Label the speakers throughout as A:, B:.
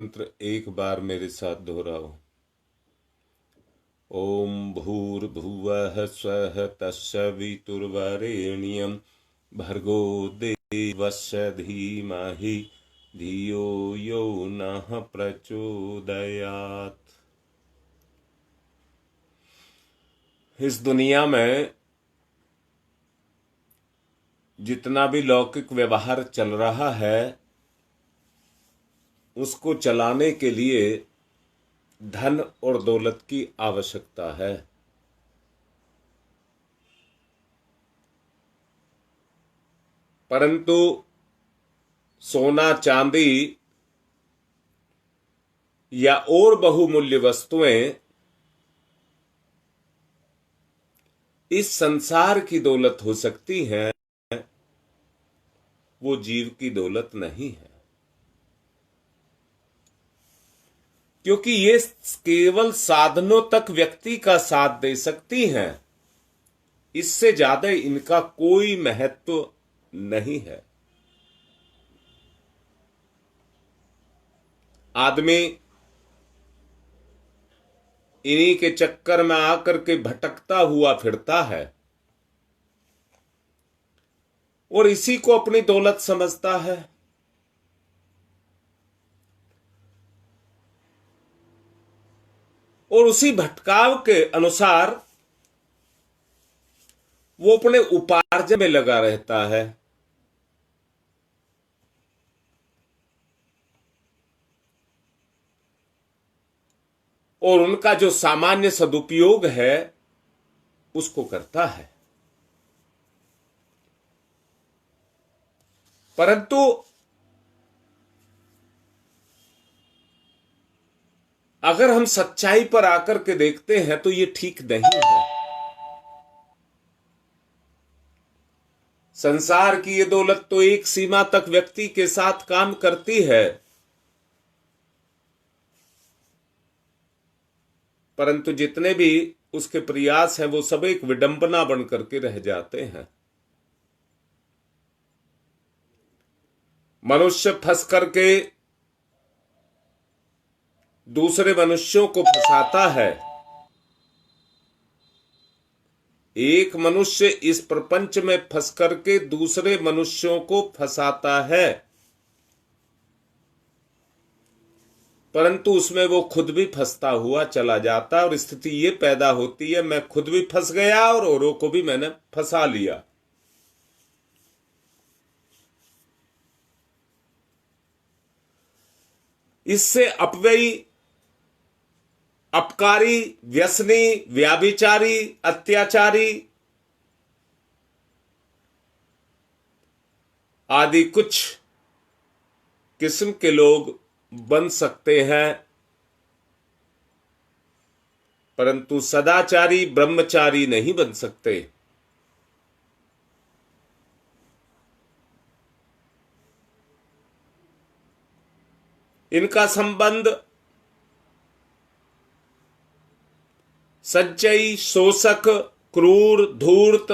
A: मंत्र एक बार मेरे साथ दोहराओ। ओम भूर्भुवः स्वः तस्सवितुर्वरेण्यं भर्गो देवस्य धीमहि धियो यो नः प्रचोदयात्। इस दुनिया में जितना भी लौकिक व्यवहार चल रहा है उसको चलाने के लिए धन और दौलत की आवश्यकता है। परंतु सोना चांदी या और बहुमूल्य वस्तुएं इस संसार की दौलत हो सकती हैं, वो जीव की दौलत नहीं है, क्योंकि ये केवल साधनों तक व्यक्ति का साथ दे सकती हैं। इससे ज्यादा इनका कोई महत्व नहीं है। आदमी इन्हीं के चक्कर में आकर के भटकता हुआ फिरता है और इसी को अपनी दौलत समझता है। और उसी भटकाव के अनुसार वो अपने उपार्जन में लगा रहता है। और उनका जो सामान्य सदुपयोग है उसको करता है। परंतु अगर हम सच्चाई पर आकर के देखते हैं तो ये ठीक नहीं है। संसार की ये दौलत तो एक सीमा तक व्यक्ति के साथ काम करती है, परंतु जितने भी उसके प्रयास हैं वो सब एक विडंबना बन करके रह जाते हैं। मनुष्य फंस करके दूसरे मनुष्यों को फंसाता है। एक मनुष्य इस प्रपंच में फंस करके दूसरे मनुष्यों को फंसाता है, परंतु उसमें वो खुद भी फंसता हुआ चला जाता है और स्थिति ये पैदा होती है, मैं खुद भी फंस गया और औरों को भी मैंने फंसा लिया। इससे अपव्ययी, अपकारी, व्यसनी, व्याभिचारी, अत्याचारी आदि कुछ किस्म के लोग बन सकते हैं, परंतु सदाचारी, ब्रह्मचारी नहीं बन सकते। इनका संबंध संचयी, शोषक, क्रूर, धूर्त,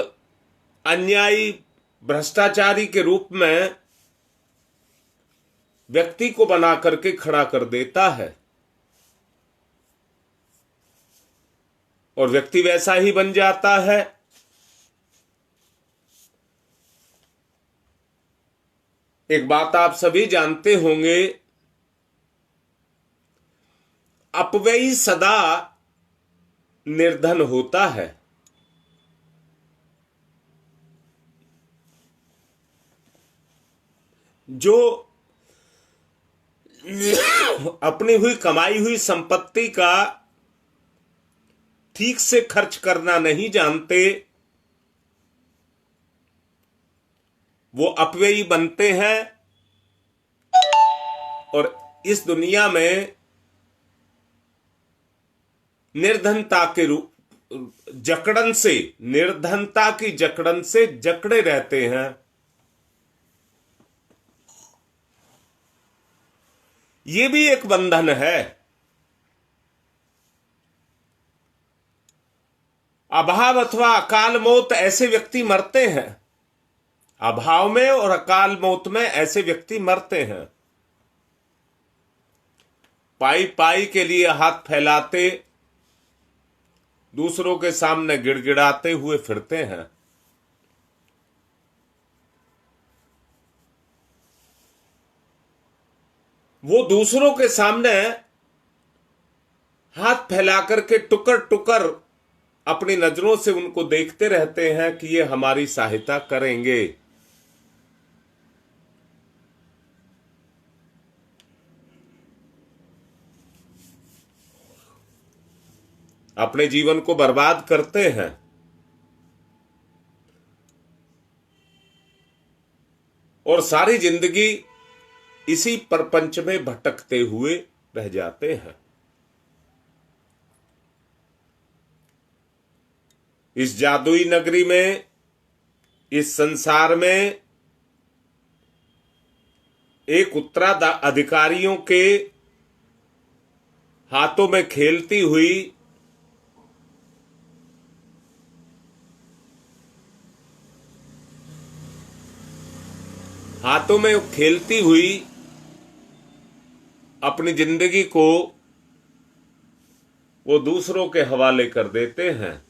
A: अन्यायी, भ्रष्टाचारी के रूप में व्यक्ति को बना करके खड़ा कर देता है और व्यक्ति वैसा ही बन जाता है। एक बात आप सभी जानते होंगे, अपव्ययी सदा निर्धन होता है। जो अपनी हुई कमाई हुई संपत्ति का ठीक से खर्च करना नहीं जानते, वो अपव्ययी बनते हैं और इस दुनिया में निर्धनता के रूप जकड़न से, निर्धनता की जकड़न से जकड़े रहते हैं। ये भी एक बंधन है। अभाव अथवा अकाल मौत ऐसे व्यक्ति मरते हैं, अभाव में और अकाल मौत में ऐसे व्यक्ति मरते हैं। पाई पाई के लिए हाथ फैलाते, दूसरों के सामने गिड़गिड़ाते हुए फिरते हैं। वो दूसरों के सामने हाथ फैला करके टुकर टुकर अपनी नजरों से उनको देखते रहते हैं कि ये हमारी सहायता करेंगे। अपने जीवन को बर्बाद करते हैं और सारी जिंदगी इसी प्रपंच में भटकते हुए रह जाते हैं। इस जादुई नगरी में, इस संसार में एक उत्तराधिकारियों के हाथों में खेलती हुई अपनी जिंदगी को वो दूसरों के हवाले कर देते हैं।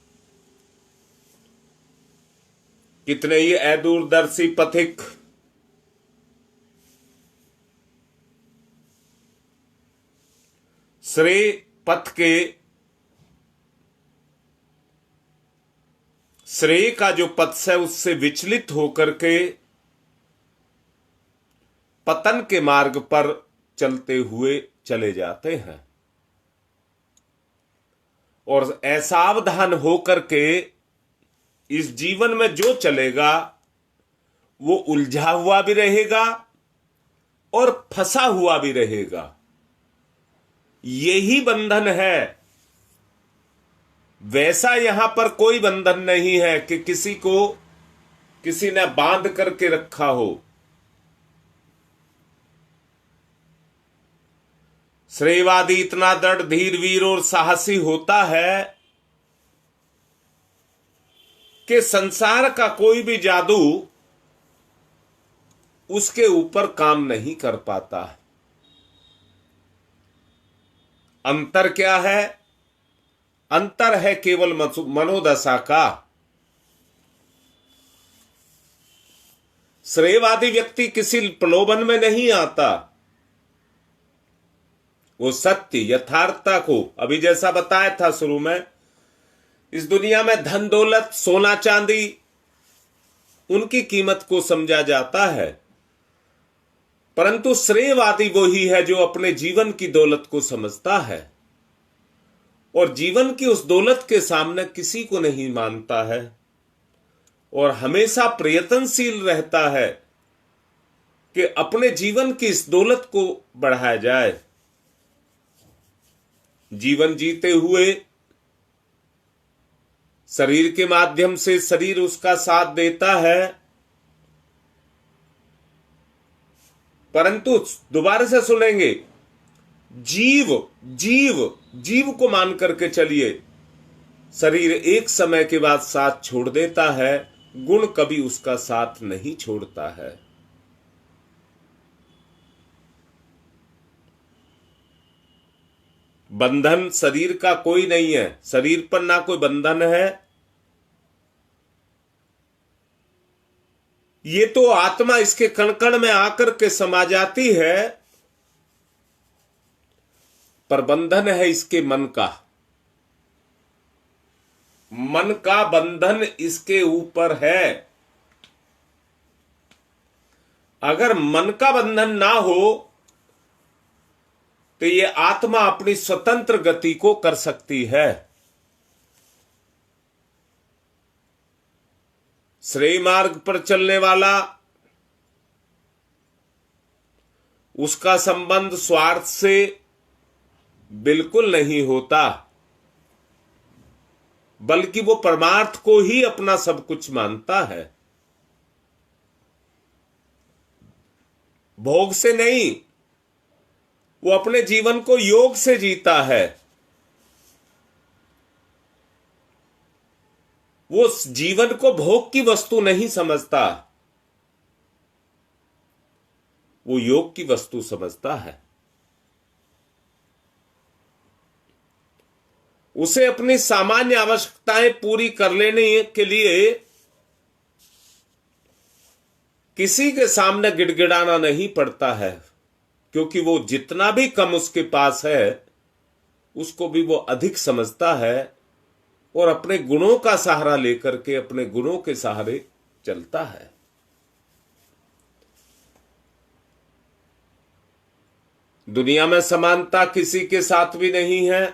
A: कितने ही अदूरदर्शी पथिक श्रेय पथ के, श्रेय का जो पथ है उससे विचलित होकर के पतन के मार्ग पर चलते हुए चले जाते हैं और असावधान होकर के इस जीवन में जो चलेगा वो उलझा हुआ भी रहेगा और फंसा हुआ भी रहेगा। यही बंधन है। वैसा यहां पर कोई बंधन नहीं है कि किसी को किसी ने बांध करके रखा हो। श्रेयवादी इतना दृढ़, धीर, वीर और साहसी होता है कि संसार का कोई भी जादू उसके ऊपर काम नहीं कर पाता। अंतर क्या है? अंतर है केवल मनोदशा का। श्रेयवादी व्यक्ति किसी प्रलोभन में नहीं आता। वो सत्य, यथार्थता को, अभी जैसा बताया था शुरू में, इस दुनिया में धन दौलत, सोना चांदी, उनकी कीमत को समझा जाता है, परंतु श्रेयवादी वही है जो अपने जीवन की दौलत को समझता है और जीवन की उस दौलत के सामने किसी को नहीं मानता है और हमेशा प्रयत्नशील रहता है कि अपने जीवन की इस दौलत को बढ़ाया जाए। जीवन जीते हुए शरीर के माध्यम से शरीर उसका साथ देता है, परंतु दोबारा से सुनेंगे, जीव जीव जीव को मान करके चलिए। शरीर एक समय के बाद साथ छोड़ देता है, गुण कभी उसका साथ नहीं छोड़ता है। बंधन शरीर का कोई नहीं है, शरीर पर ना कोई बंधन है। ये तो आत्मा इसके कण कण में आकर के समा जाती है, पर बंधन है इसके मन का। मन का बंधन इसके ऊपर है। अगर मन का बंधन ना हो तो ये आत्मा अपनी स्वतंत्र गति को कर सकती है। श्रेय मार्ग पर चलने वाला, उसका संबंध स्वार्थ से बिल्कुल नहीं होता, बल्कि वो परमार्थ को ही अपना सब कुछ मानता है, भोग से नहीं। वो अपने जीवन को योग से जीता है। वो जीवन को भोग की वस्तु नहीं समझता, वो योग की वस्तु समझता है। उसे अपनी सामान्य आवश्यकताएं पूरी कर लेने के लिए किसी के सामने गिड़गिड़ाना नहीं पड़ता है, क्योंकि वो जितना भी कम उसके पास है उसको भी वो अधिक समझता है और अपने गुणों का सहारा लेकर के, अपने गुणों के सहारे चलता है। दुनिया में समानता किसी के साथ भी नहीं है।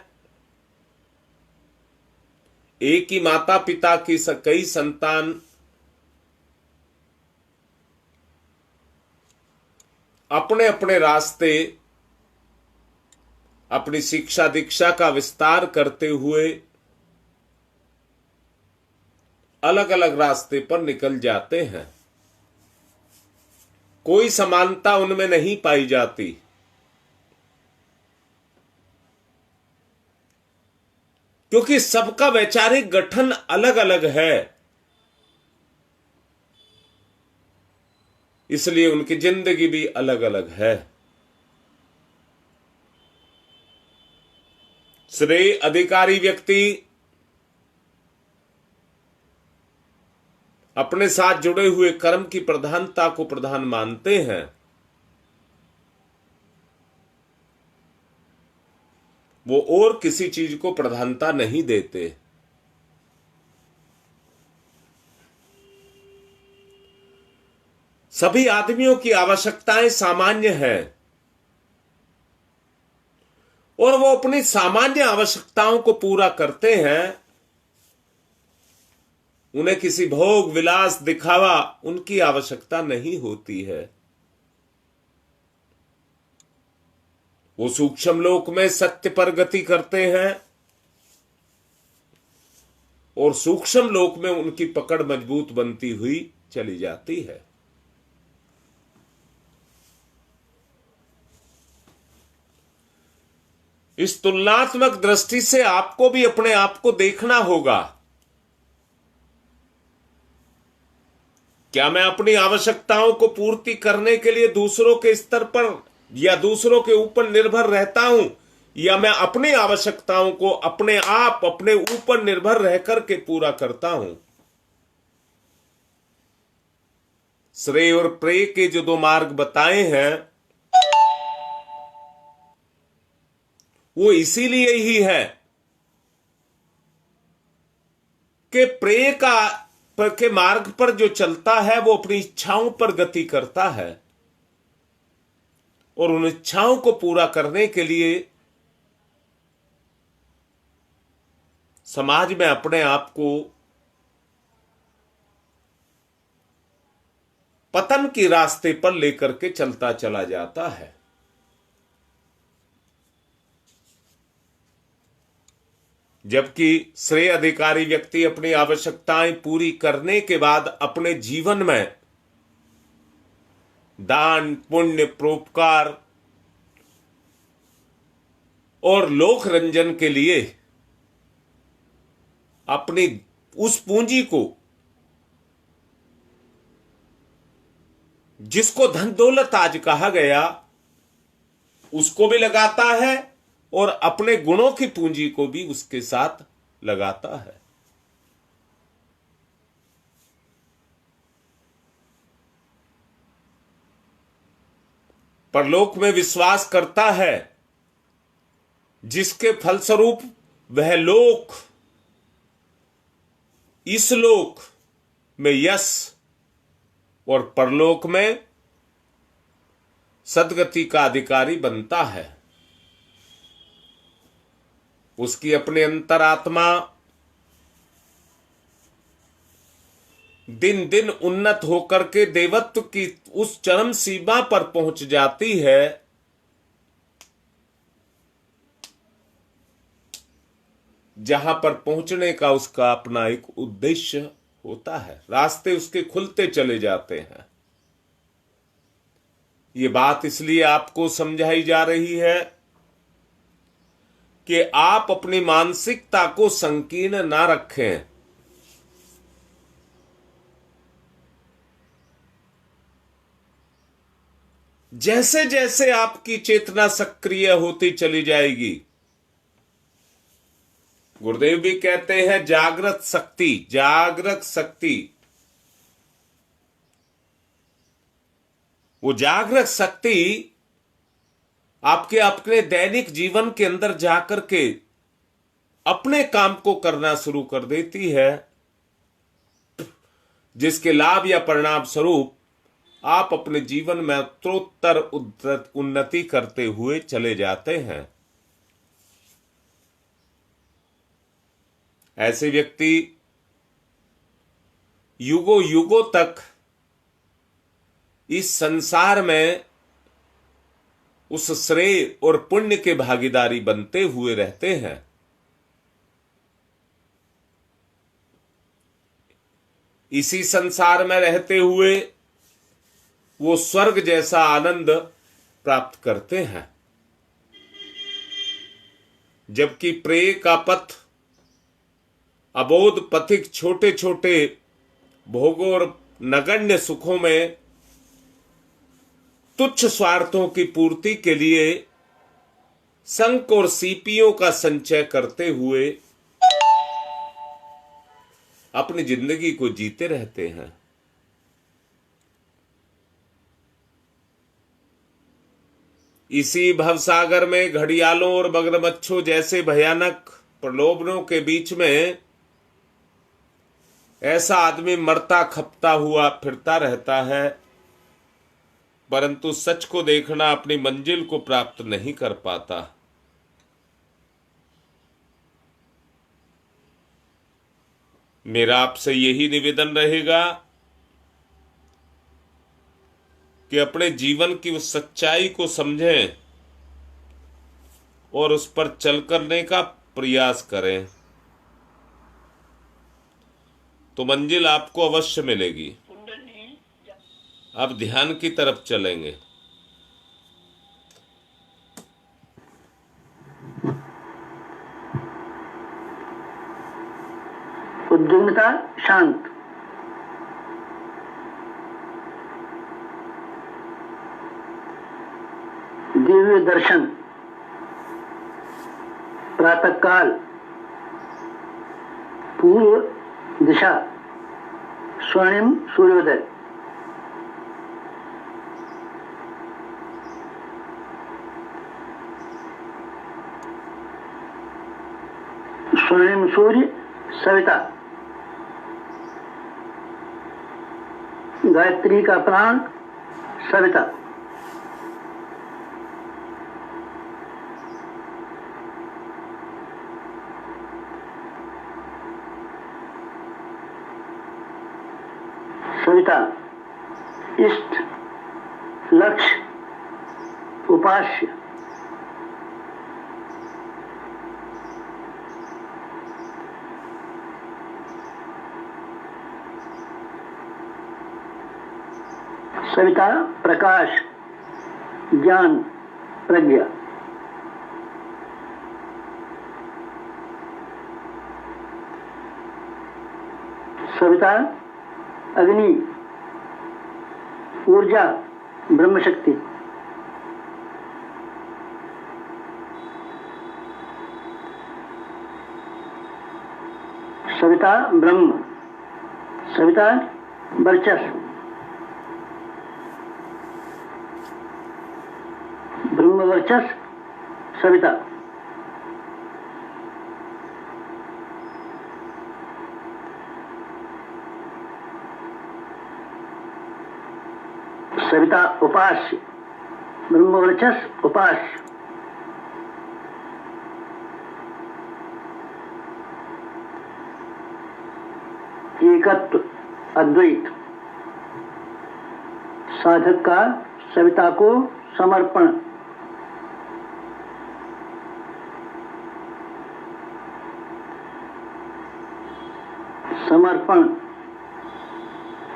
A: एक ही माता पिता की कई संतान अपने अपने रास्ते, अपनी शिक्षा दीक्षा का विस्तार करते हुए अलग अलग रास्ते पर निकल जाते हैं। कोई समानता उनमें नहीं पाई जाती, क्योंकि सबका वैचारिक गठन अलग अलग है। इसलिए उनकी जिंदगी भी अलग अलग है। श्रेय अधिकारी व्यक्ति अपने साथ जुड़े हुए कर्म की प्रधानता को प्रधान मानते हैं। वो और किसी चीज को प्रधानता नहीं देते। सभी आदमियों की आवश्यकताएं सामान्य हैं और वो अपनी सामान्य आवश्यकताओं को पूरा करते हैं। उन्हें किसी भोग विलास दिखावा उनकी आवश्यकता नहीं होती है। वो सूक्ष्म लोक में सत्य पर गति करते हैं और सूक्ष्म लोक में उनकी पकड़ मजबूत बनती हुई चली जाती है। इस तुलनात्मक दृष्टि से आपको भी अपने आप को देखना होगा। क्या मैं अपनी आवश्यकताओं को पूर्ति करने के लिए दूसरों के स्तर पर या दूसरों के ऊपर निर्भर रहता हूं, या मैं अपनी आवश्यकताओं को अपने आप अपने ऊपर निर्भर रहकर के पूरा करता हूं? श्रेय और प्रेय के जो दो मार्ग बताए हैं वो इसीलिए ही है कि प्रेय के मार्ग पर जो चलता है वो अपनी इच्छाओं पर गति करता है और उन इच्छाओं को पूरा करने के लिए समाज में अपने आप को पतन के रास्ते पर लेकर के चलता चला जाता है। जबकि श्रेय अधिकारी व्यक्ति अपनी आवश्यकताएं पूरी करने के बाद अपने जीवन में दान, पुण्य, परोपकार और लोक रंजन के लिए अपनी उस पूंजी को, जिसको धन दौलत आज कहा गया, उसको भी लगाता है और अपने गुणों की पूंजी को भी उसके साथ लगाता है। परलोक में विश्वास करता है, जिसके फलस्वरूप वह लोक, इस लोक में यश और परलोक में सद्गति का अधिकारी बनता है। उसकी अपनी अंतरात्मा दिन दिन उन्नत होकर के देवत्व की उस चरम सीमा पर पहुंच जाती है जहां पर पहुंचने का उसका अपना एक उद्देश्य होता है। रास्ते उसके खुलते चले जाते हैं। ये बात इसलिए आपको समझाई जा रही है कि आप अपनी मानसिकता को संकीर्ण ना रखें। जैसे जैसे आपकी चेतना सक्रिय होती चली जाएगी, गुरुदेव भी कहते हैं जागृत शक्ति, जागृत शक्ति। वो जागृत शक्ति आपके अपने दैनिक जीवन के अंदर जाकर के अपने काम को करना शुरू कर देती है, जिसके लाभ या परिणाम स्वरूप आप अपने जीवन में उत्तरोत्तर उन्नति करते हुए चले जाते हैं। ऐसे व्यक्ति युगों युगों तक इस संसार में उस श्रेय और पुण्य के भागीदारी बनते हुए रहते हैं। इसी संसार में रहते हुए वो स्वर्ग जैसा आनंद प्राप्त करते हैं, जबकि प्रेय का पथ अबोध पथिक छोटे छोटे भोगों और नगण्य सुखों में तुच्छ स्वार्थों की पूर्ति के लिए शंख और सीपियों का संचय करते हुए अपनी जिंदगी को जीते रहते हैं। इसी भवसागर में घड़ियालों और मगरमच्छों जैसे भयानक प्रलोभनों के बीच में ऐसा आदमी मरता खपता हुआ फिरता रहता है, परंतु सच को देखना अपनी मंजिल को प्राप्त नहीं कर पाता। मेरा आपसे यही निवेदन रहेगा कि अपने जीवन की उस सच्चाई को समझें और उस पर चल करने का प्रयास करें, तो मंजिल आपको अवश्य मिलेगी। अब ध्यान की तरफ चलेंगे।
B: उद्विग्नता शांत, दिव्य दर्शन, प्रातः काल, पूर्व दिशा, स्वर्णिम सूर्योदय, स्वर्णिम सूर्य सविता, गायत्री का प्राण सविता, सविता इष्ट, लक्ष्य, उपास्य, सविता प्रकाश, ज्ञान, प्रज्ञा, सविता अग्नि, ऊर्जा, ब्रह्म शक्ति, सविता ब्रह्म, सविता वर्चस्व, ब्रह्म वर्चस्व सविता, सविता उपास्य, ब्रह्म वर्चस्व उपास्य, एकत्व अद्वैत, साधक का सविता को समर्पण, समर्पण,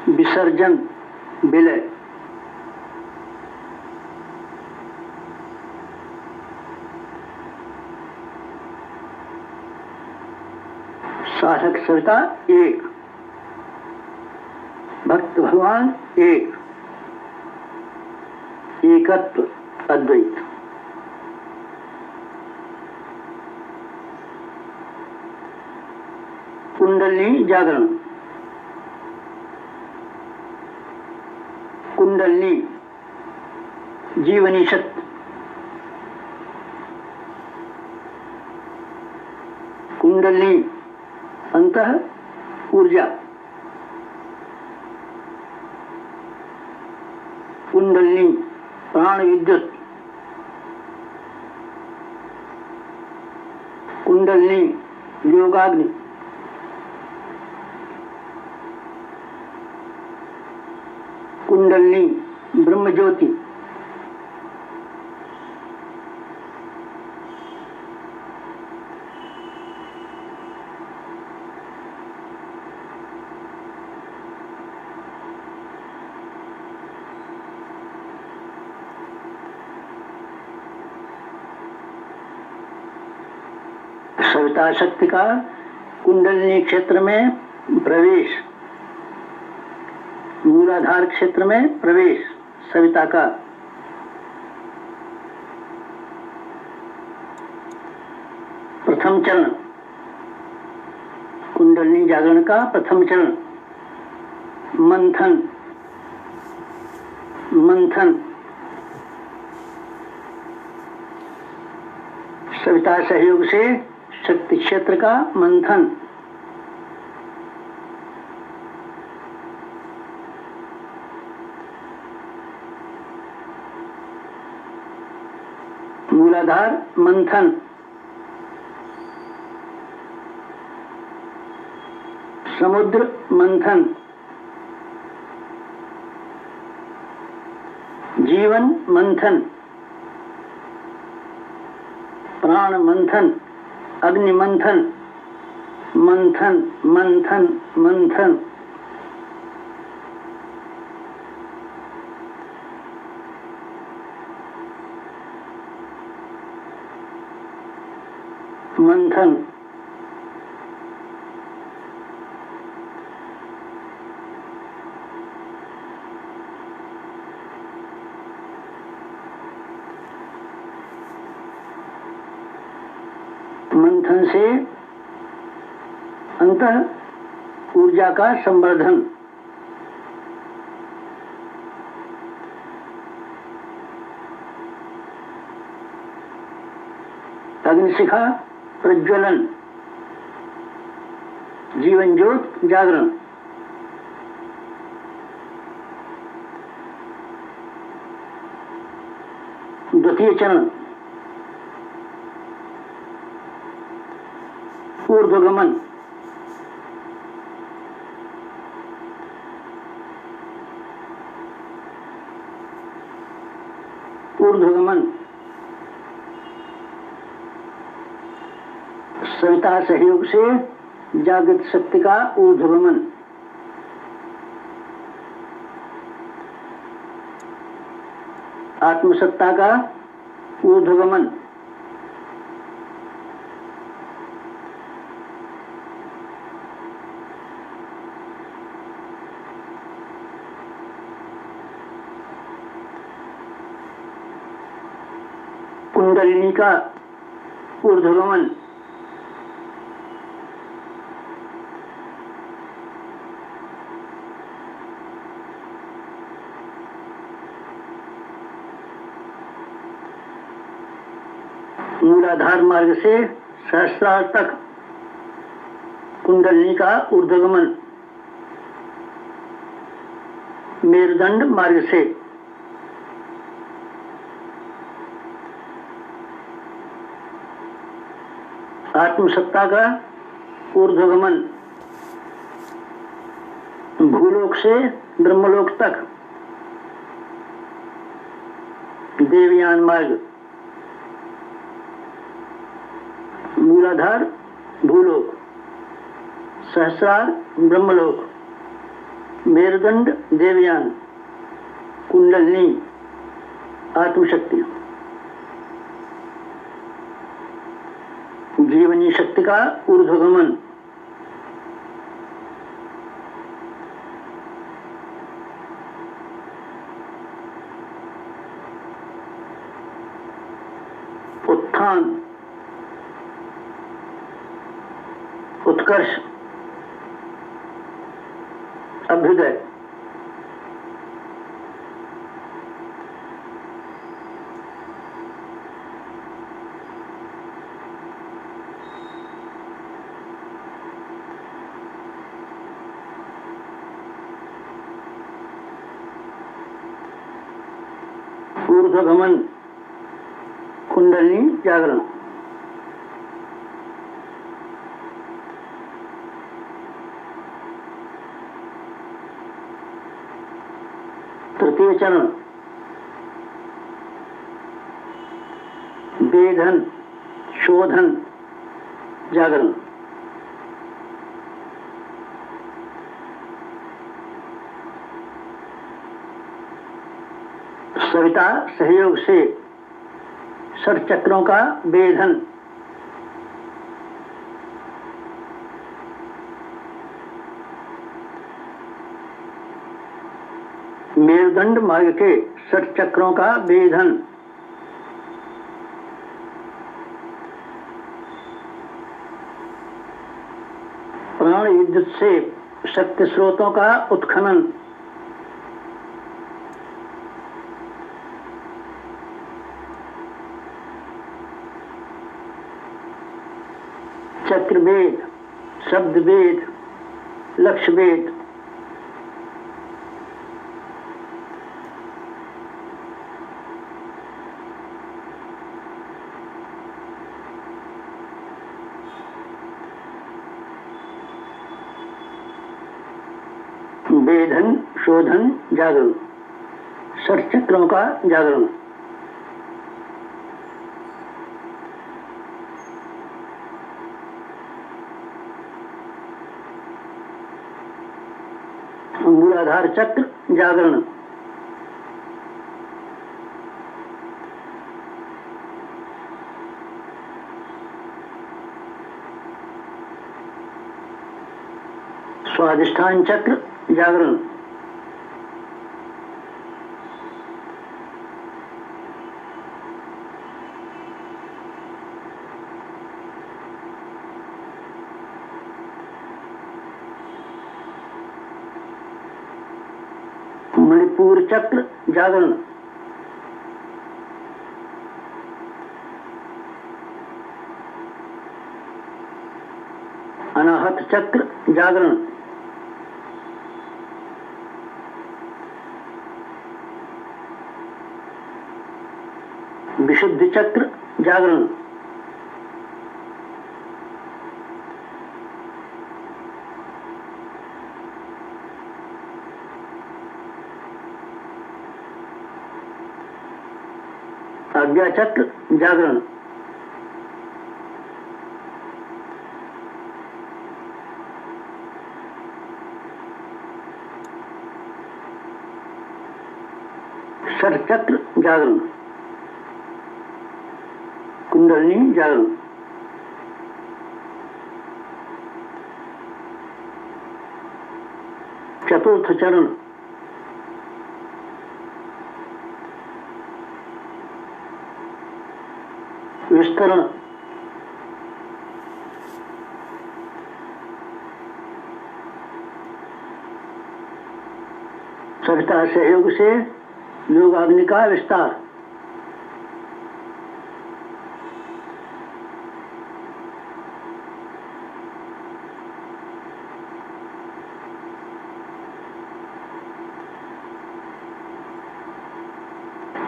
B: विसर्जन, विलय, साधक सविता एक, भक्त भगवान एक, एकत्व अद्वैत। कुंडलिनी जागरण। कुंडलिनी जीवनी शक्ति। कुंडलिनी अंतः ऊर्जा। कुंडलिनी प्राण विद्युत। कुंडलिनी योगाग्नि। कुंडलिनी ब्रह्म ज्योति। सविता शक्ति का कुंडलिनी क्षेत्र में प्रवेश, मूलाधार क्षेत्र में प्रवेश सविता का। प्रथम चरण कुंडलिनी जागरण का प्रथम चरण मंथन। मंथन सविता सहयोग से शक्ति क्षेत्र का मंथन। मूलाधार मंथन। समुद्र मंथन। जीवन मंथन। प्राण मंथन। अग्नि मंथन। मंथन मंथन मंथन। मंथन। मंथन से अंतः ऊर्जा का संवर्धन। अग्निशिखा प्रज्वलन। जीवन ज्योत जागरण। द्वितीय चरण ऊर्ध्वगमन। ऊर्ध्वगमन सविता सहयोग से जागृत शक्ति का ऊर्ध्वगमन। आत्मसत्ता का ऊर्ध्वगमन। कुंडलिनी का ऊर्ध्वगमन। मूलाधार मार्ग से सहस्रार तक कुंडलिनी का ऊर्ध्वगमन। मेरुदंड मार्ग से आत्मसत्ता का ऊर्ध्वगमन। भूलोक से ब्रह्मलोक तक देवयान मार्ग। मूलाधार भूलोक, सहस्रार ब्रह्मलोक, मेरुदंड देवयान, कुंडलिनी आत्मशक्ति। जीवनी शक्ति का ऊर्ध्वगमन। उत्थान, उत्कर्ष, अभ्युदय। ऊर्ध्वगमन कुंडलिनी जागरण। तृतीय चरण वेधन शोधन जागरण। सविता सहयोग से षट चक्रों का वेधन। मेरुदंड मार्ग के षट चक्रों का वेधन। प्राण विद्युत से शक्ति स्रोतों का उत्खनन। चक्रवेद शब्दवेद लक्ष्यवेद। वेधन शोधन जागरण षट चक्रों का जागरण। मूलाधार चक्र जागरण। स्वादिष्ठान चक्र जागरण। मणिपुर चक्र जागरण। अनाहत चक्र जागरण। विशुद्धि चक्र जागरण। आज्ञा चक्र जागरण। षट चक्र जागरण। कुंडलिनी जागरण। चतुर्थ चरण विस्तरण। सविता सहयोग से योगाग्नि का विस्तार।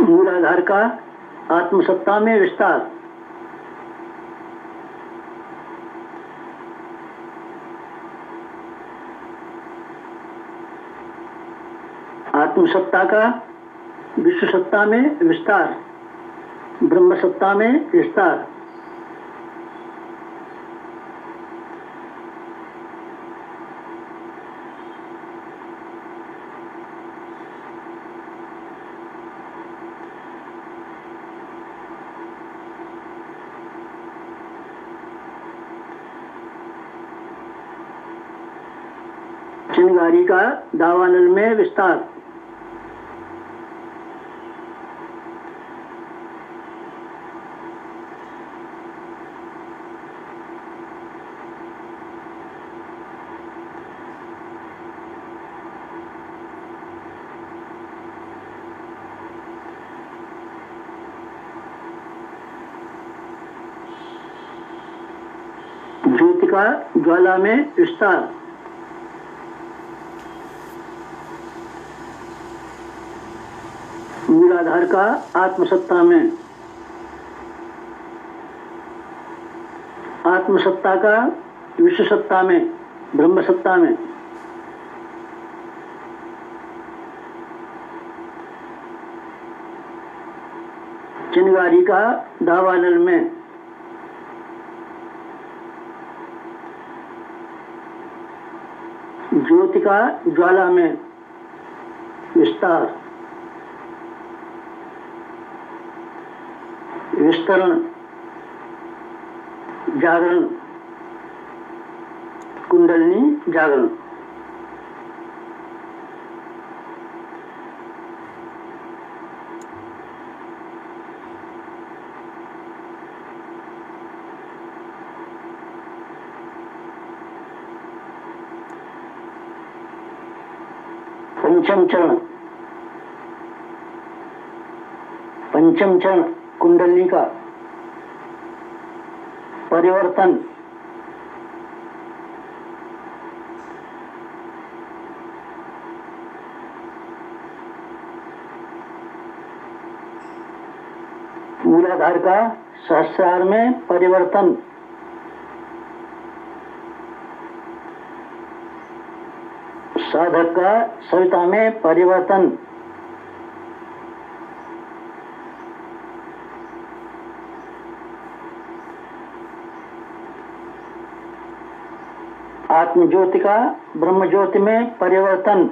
B: मूलाधार का आत्मसत्ता में विस्तार। आत्मसत्ता का विश्व सत्ता में विस्तार। ब्रह्म सत्ता में विस्तार। चिंगारी का दावानल में विस्तार। ज्योति का ज्वाला में विस्तार, मूलाधार का आत्मसत्ता में, आत्मसत्ता का विश्व सत्ता में, ब्रह्म सत्ता में, चिंगारी का दावानल में, ज्योति का ज्वाला में विस्तार, विस्तरण, जागरण, कुंडलिनी जागरण। पंचम चरण, पंचम चरण कुंडलिनी का परिवर्तन, मूलाधार का सहस्रार में परिवर्तन, साधक का सविता में परिवर्तन, आत्म ज्योति का ब्रह्म ज्योति में परिवर्तन,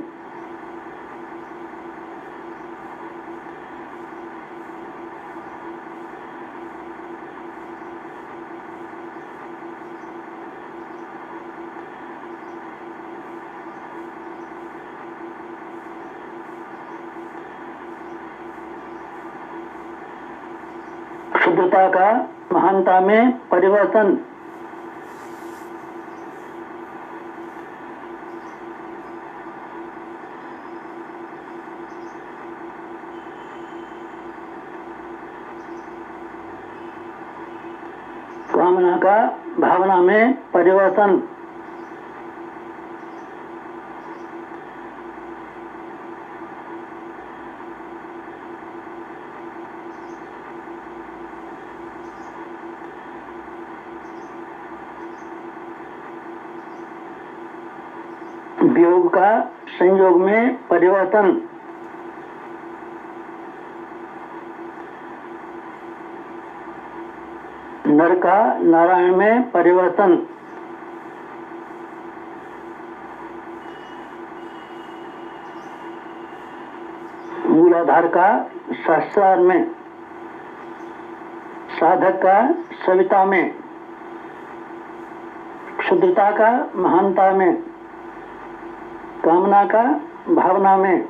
B: शुद्धता का महानता में परिवर्तन, कामना का भावना में परिवर्तन, वियोग का संयोग में परिवर्तन, नर का नारायण में परिवर्तन, मूलाधार का सहस्रार में, साधक का सविता में, क्षुद्रता का महानता में, कामना का भावना में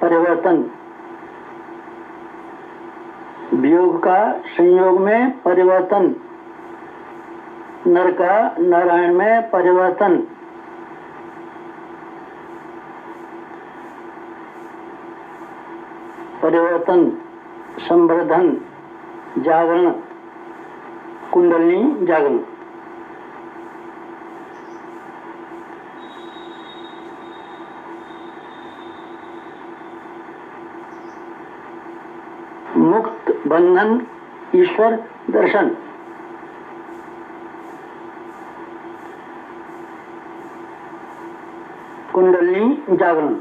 B: परिवर्तन, वियोग का संयोग में परिवर्तन, नर का नारायण में परिवर्तन, परिवर्तन, संवर्धन, जागरण, कुंडलिनी जागरण। मुक्त बंधन ईश्वर दर्शन, कुंडलिनी जागरण,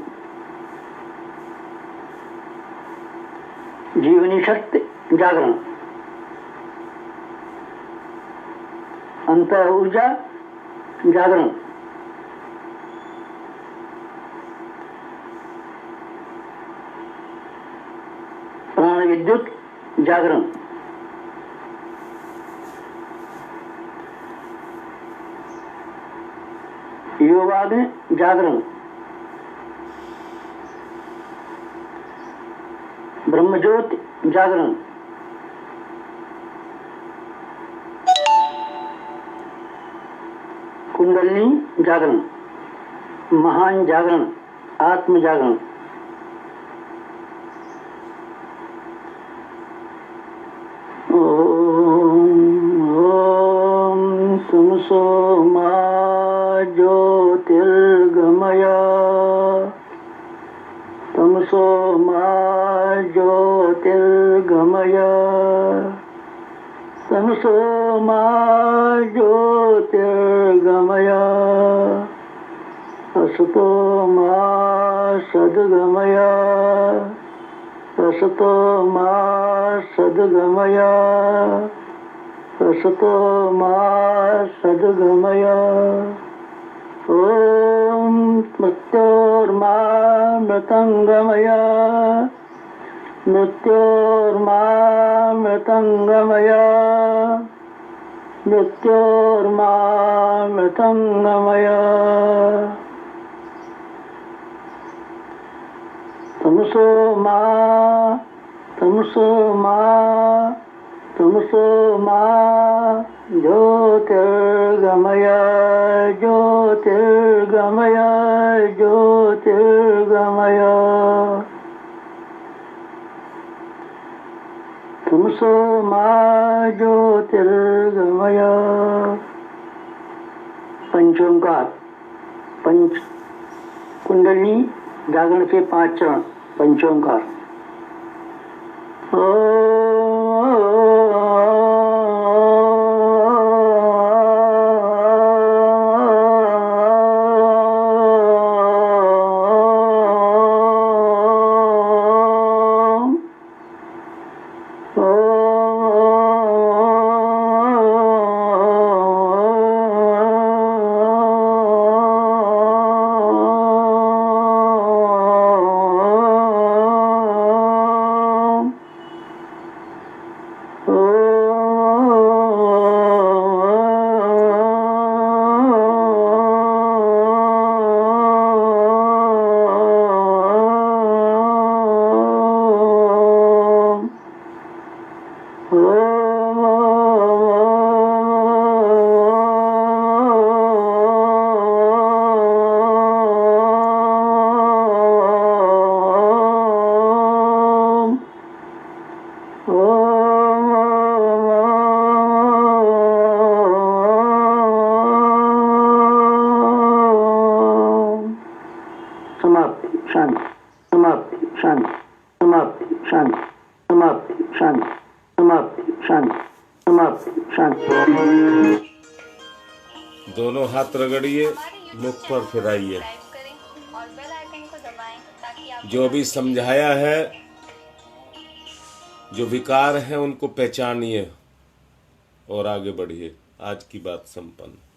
B: जीवनी शक्ति जागरण, अंतर ऊर्जा जागरण, प्राण विद्युत जागरण, योगाग्नि जागरण, ब्रह्मज्योति जागरण, कुंडलिनी जागरण, महान जागरण, आत्म जागरण। ओम ज्योतिर्गमय तमसो मा ज्योतिर्गमय तमसो मा ज्योतिर्गमय असतो मा सद्गमय असतो मा सद्गमय असतो मा सद्गमय ओम मृत्योर्मा मृतंगमय मृत्योर्मा मृतंगमय मृत्योर्मा मृतंगमय तमसो मा तमसो मा तमसो मा ज्योतिर्गमय ज्योतिर्गमय ज्योतिर्गमय तमसो मा ज्योतिर्गमय। पंचोंकार पंच कुंडली जागरण के 5 चरण पंचोंकार। समाप्ति शांति समाप्ति शांति समाप्ति शांति समाप्ति शांति समाप्ति शांति समाप्ति शांति।
A: दोनों हाथ रगड़िए, मुख पर फिराइए। जो भी समझाया है, जो विकार है उनको पहचानिए और आगे बढ़िए। आज की बात संपन्न।